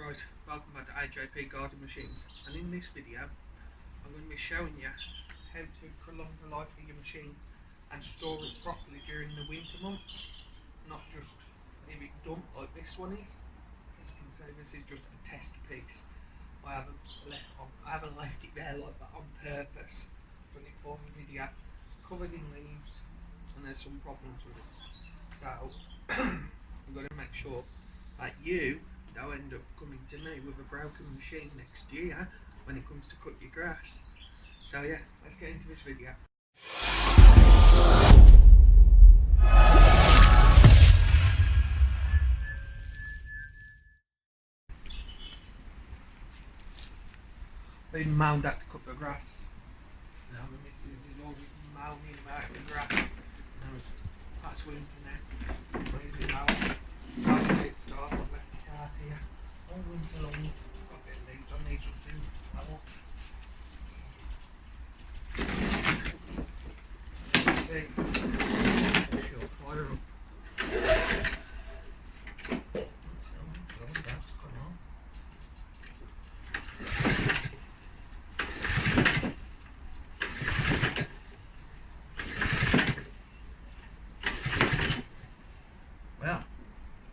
Right, welcome back to AJP Garden Machines, and in this video I'm going to be showing you how to prolong the life of your machine and store it properly during the winter months, not just leave it dumped like this one is. As you can see, this is just a test piece. I haven't left it there like that on purpose. I've done it for my video, covered in leaves, and there's some problems with it. So I'm going to make sure that you don't end up coming to me with a broken machine next year when it comes to cut your grass. So yeah, let's get into this video. Been mowed out to cut the grass. Now the missus is always mowing about the grass. Now that's winter now. Crazy mower. I'll get started. I've left the cart here. All winter long. Got a bit of leaves on these soon. I want. See. She'll fire up. That's come on. Well,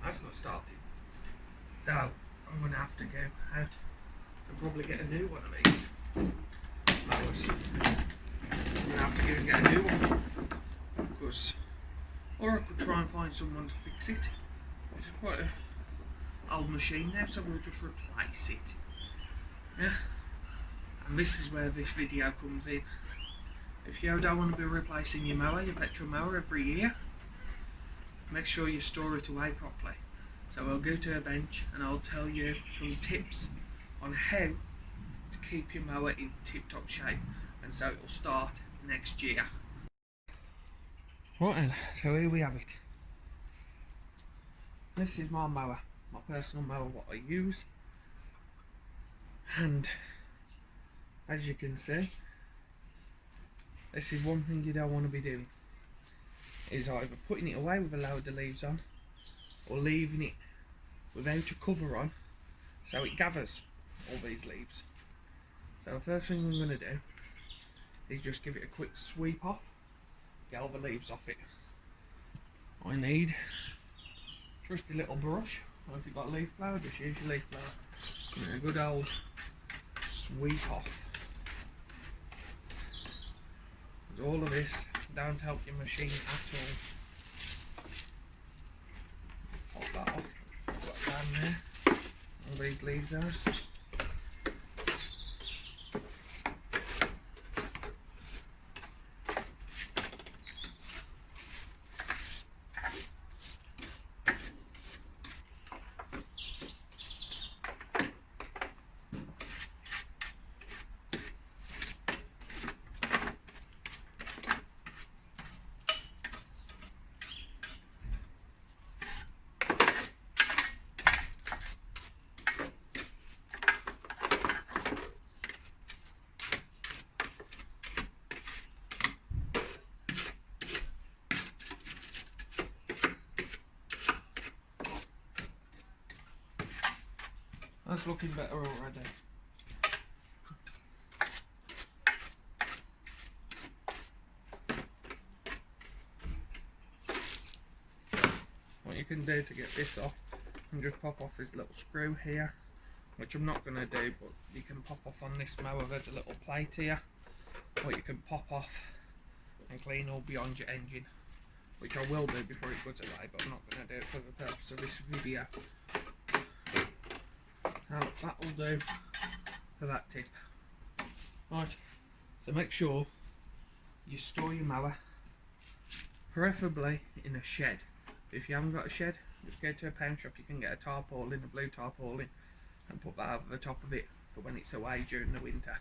that's not started. So I'm going to have to go out and probably get a new one of these. I'm going to have to go and get a new one, because, or I could try and find someone to fix it. It's quite an old machine now, so we'll just replace it. Yeah, and this is where this video comes in. If you don't want to be replacing your mower, your petrol mower, every year, make sure you store it away properly. So I'll go to a bench and I'll tell you some tips on how to keep your mower in tip-top shape, and so it'll start next year. Right then, so here we have it. This is my mower, my personal mower, what I use. And as you can see, this is one thing you don't want to be doing, is either putting it away with a load of leaves on, or leaving it without a cover on, so it gathers all these leaves. So the first thing I'm going to do is just give it a quick sweep off, get all the leaves off it. I need just a little brush, or if you've got a leaf blower, just use your leaf blower. Give it a good old sweep off. Because all of this don't help your machine at all. Pop that off. Put that down there. All these leaves there. That's looking better already. What you can do to get this off, and just pop off this little screw here, which I'm not going to do, but you can pop off on this mower. There's a little plate here, what you can pop off and clean all beyond your engine, which I will do before it goes away, but I'm not going to do it for the purpose of this video. Now that'll do for that tip. Right, so make sure you store your mower, preferably in a shed. If you haven't got a shed, just go to a pound shop. You can get a tarpaulin, a blue tarpaulin, and put that over the top of it for when it's away during the winter,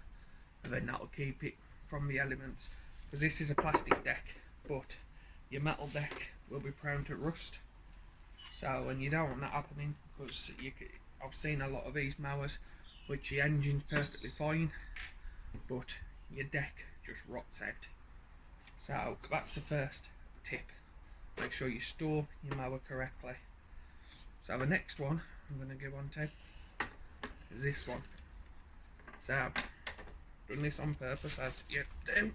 and then that'll keep it from the elements. Because this is a plastic deck, but your metal deck will be prone to rust. So, and you don't want that happening, because I've seen a lot of these mowers which the engine's perfectly fine, but your deck just rots out. So that's the first tip. Make sure you store your mower correctly. So the next one I'm going to go on to is this one. So, done this on purpose as you do.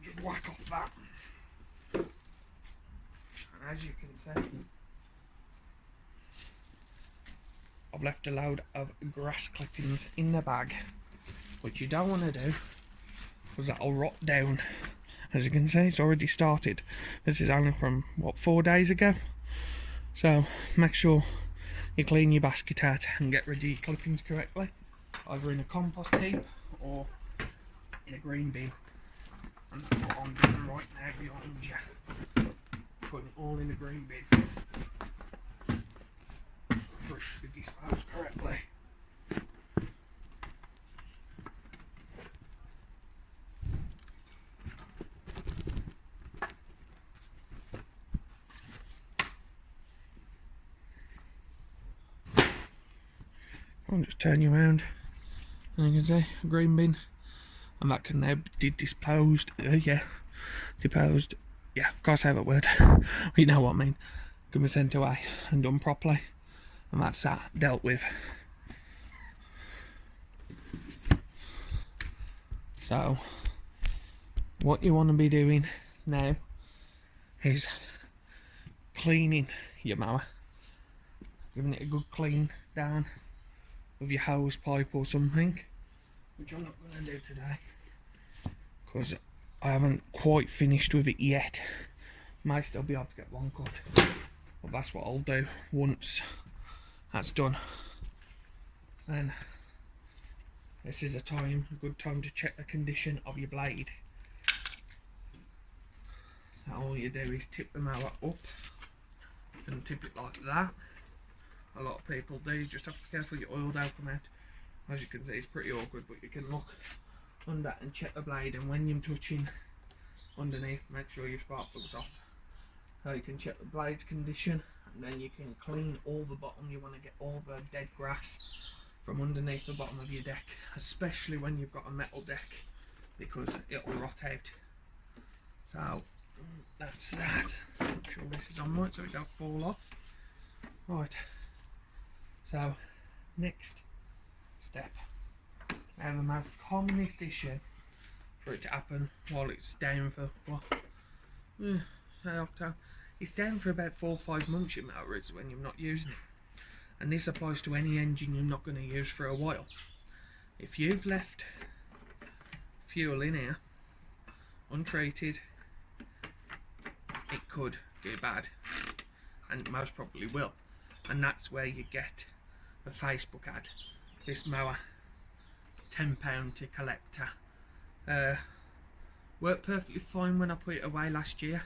Just whack off that. And as you can see, I've left a load of grass clippings in the bag, which you don't want to do because that'll rot down. As you can see, it's already started. This is only from, what, 4 days ago? So make sure you clean your basket out and get rid of your clippings correctly, either in a compost heap or in a green bin. And that's what I'm doing right now behind you. Putting it all in a green bin for it to be disposed correctly. I'll just turn you around, and you can see a green bin, and that can now be disposed. Deposed. Yeah, can't say that word. You know what I mean. Can be sent away and done properly, and that's that dealt with. So, what you want to be doing now is cleaning your mower, giving it a good clean down with your hose pipe or something, which I'm not going to do today because I haven't quite finished with it yet. Might still be able to get one cut, but that's what I'll do once that's done. Then this is a good time to check the condition of your blade. So all you do is tip the mower up and tip it like that. A lot of people do. You just have to be careful your oil don't come out. As you can see, it's pretty awkward, but you can look under and check the blade, and when you're touching underneath, make sure your spark plug's off. So you can check the blade's condition, and then you can clean all the bottom. You want to get all the dead grass from underneath the bottom of your deck, especially when you've got a metal deck, because it'll rot out. So that's that. Make sure this is on right so it don't fall off. Right. So, next step. Now the most commonest issue for it to happen while it's down for it's down for about 4 or 5 months, your mower is, when you're not using it. And this applies to any engine you're not going to use for a while. If you've left fuel in here untreated, it could be bad, and it most probably will. And that's where you get a Facebook ad. This mower, £10 to collector. Worked perfectly fine when I put it away last year,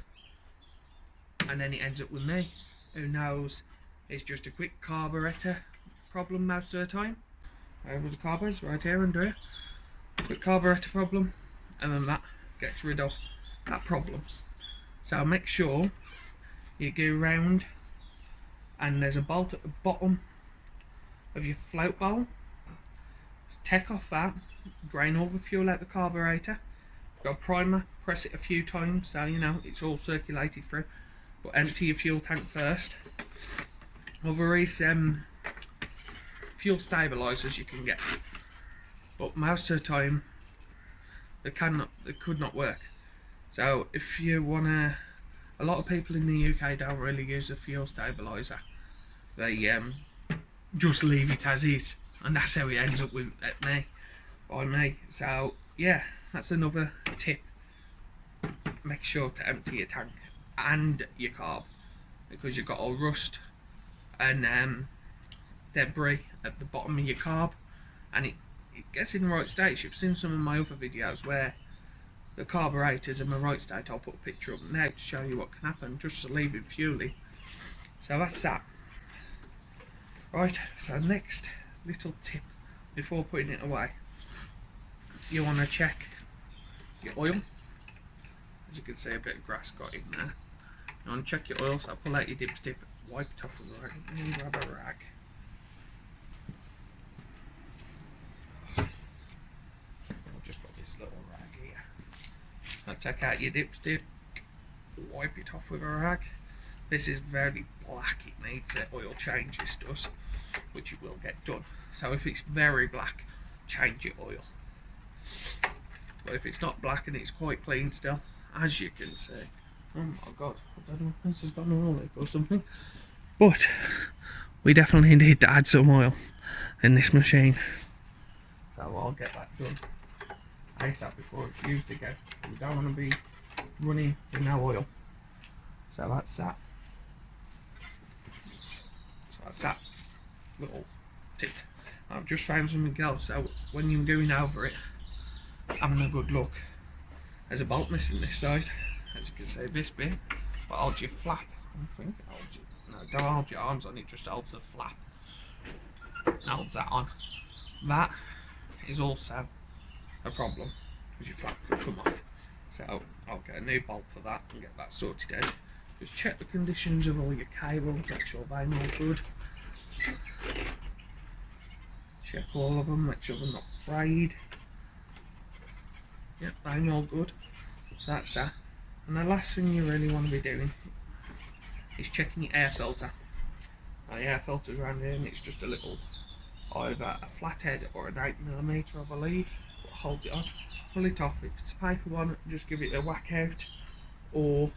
and then it ends up with me. Who knows? It's just a quick carburetor problem most of the time. Over the carburetors right here under here. Quick carburetor problem, and then that gets rid of that problem. So make sure you go round, and there's a bolt at the bottom of your float bowl. Take off that, drain all the fuel out the carburetor, got a primer, press it a few times so you know it's all circulated through, but empty your fuel tank first. There is fuel stabilisers you can get, but most of the time they could not work. So if you wanna, a lot of people in the UK don't really use a fuel stabiliser. They just leave it as is, and that's how it ends up with by me. So yeah, that's another tip. Make sure to empty your tank and your carb, because you've got all rust and debris at the bottom of your carb, and it gets in the right state. You've seen some of my other videos where the carburetor's in the right state. I'll put a picture up now to show you what can happen just to leave it fueling. So that's that. Right, so next little tip before putting it away. You want to check your oil. As you can see, a bit of grass got in there. You want to check your oil, so pull out your dipstick, wipe it off with a rag, and grab a rag. I've just got this little rag here. Now take out your dipstick, wipe it off with a rag. This is very black, it needs oil change, this does, which you will get done. So if it's very black, change your oil. But if it's not black and it's quite clean still, as you can see, oh my god, I don't know if this has gone all or something, but we definitely need to add some oil in this machine. So I'll get that done ASAP before it's used again. We don't want to be running with no oil. So that's that. So that's that little tip. I've just found something else. So when you're going over it, having a good look. There's a bolt missing this side, as you can see this bit. But hold your flap. I think don't hold your arms on it, just holds the flap. Holds that on. That is also a problem because your flap could come off. So I'll get a new bolt for that and get that sorted out. Just check the conditions of all your cables, make sure they're all good. Check all of them, make sure they're not frayed. Yep, they're all good. So that's that. And the last thing you really want to be doing is checking your air filter. Now, the air filter's around here and it's just a little, either a flathead or an 8mm, I believe. Hold it on, pull it off. If it's a paper one, just give it a whack out, or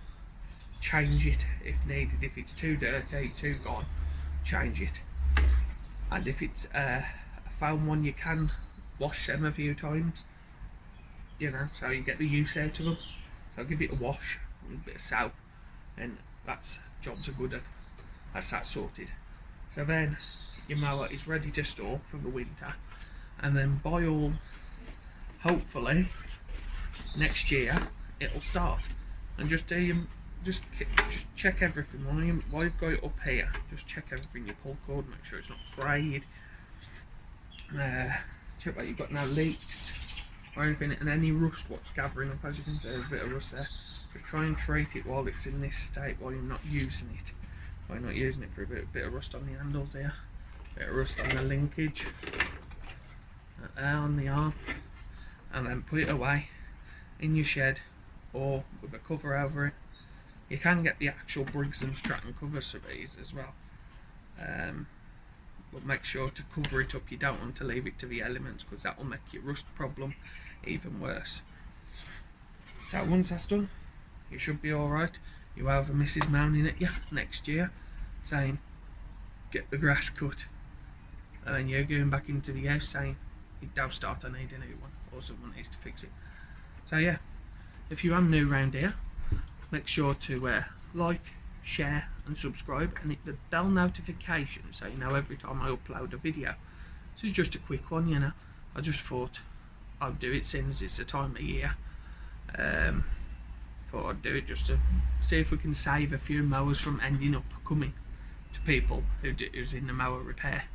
change it if needed. If it's too dirty, too gone, change it. And if it's a foam one, you can wash them a few times, you know, so you get the use out of them. So give it a wash with a bit of soap, and that's jobs are good, and that's that sorted. So then your mower is ready to store for the winter, and then by all, hopefully next year it'll start. And just check everything while you've got it up here. Just check everything, your pull cord, make sure it's not frayed. Check that you've got no leaks or anything, and any rust what's gathering up. As you can see, there's a bit of rust there. Just try and treat it while it's in this state, while you're not using it. While you're not using it for a bit of rust on the handles here, a bit of rust on the linkage, there on the arm, and then put it away in your shed or with a cover over it. You can get the actual Briggs and Stratton covers for these as well, but make sure to cover it up. You don't want to leave it to the elements, because that will make your rust problem even worse. So once that's done, you should be alright. You have a Mrs. moaning at you next year saying get the grass cut, and then you're going back into the house saying don't start, I need a new one, or someone needs to fix it. So yeah, if you are new around here, make sure to like, share and subscribe, and hit the bell notification so you know every time I upload a video. This is just a quick one, you know. I just thought I'd do it since it's the time of year. Thought I'd do it just to see if we can save a few mowers from ending up coming to people who's in the mower repair.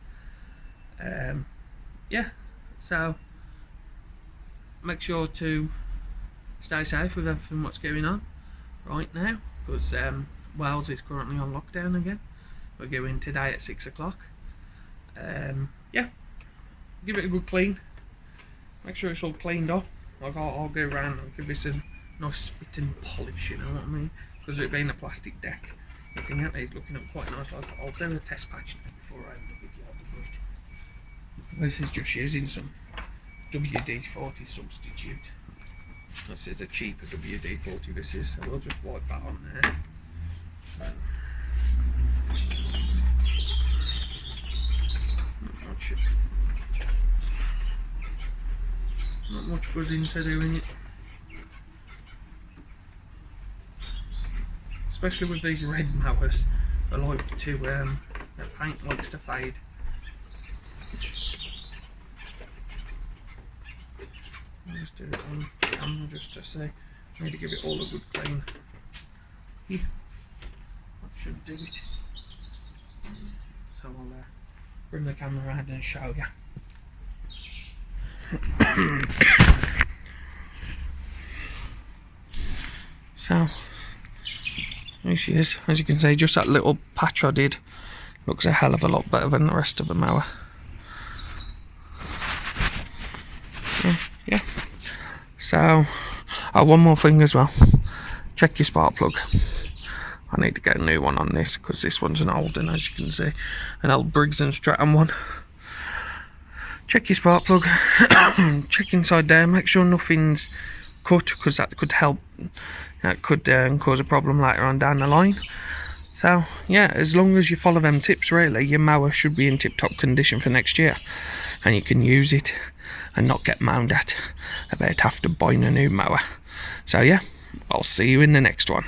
Yeah, so make sure to stay safe with everything what's going on right now, because Wales is currently on lockdown again. We're going today at 6 o'clock. Yeah, give it a good clean, make sure it's all cleaned off. I'll go around and give this a nice spit and polish, you know what I mean, because it being a plastic deck, looking at these looking up quite nice. I'll do a test patch before I end the video. I'll do it. This is just using some WD-40 substitute. This is a cheaper WD-40, this is, so we'll just wipe that on there. Not much goes into doing it, especially with these red mowers. I like to, their paint likes to fade. I'll just do it on camera just to say, I need to give it all a good clean. Yeah, that should do it. So I'll bring the camera around and show you. So there she is. As you can see, just that little patch I did looks a hell of a lot better than the rest of the mower. Yeah. So, one more thing as well. Check your spark plug. I need to get a new one on this because this one's an old one, as you can see, an old Briggs and Stratton one. check your spark plug, check inside there, make sure nothing's cut, because that could help, that could cause a problem later on down the line. So yeah, as long as you follow them tips, really, your mower should be in tip-top condition for next year, and you can use it and not get moaned at about having to buy a new mower. So yeah, I'll see you in the next one.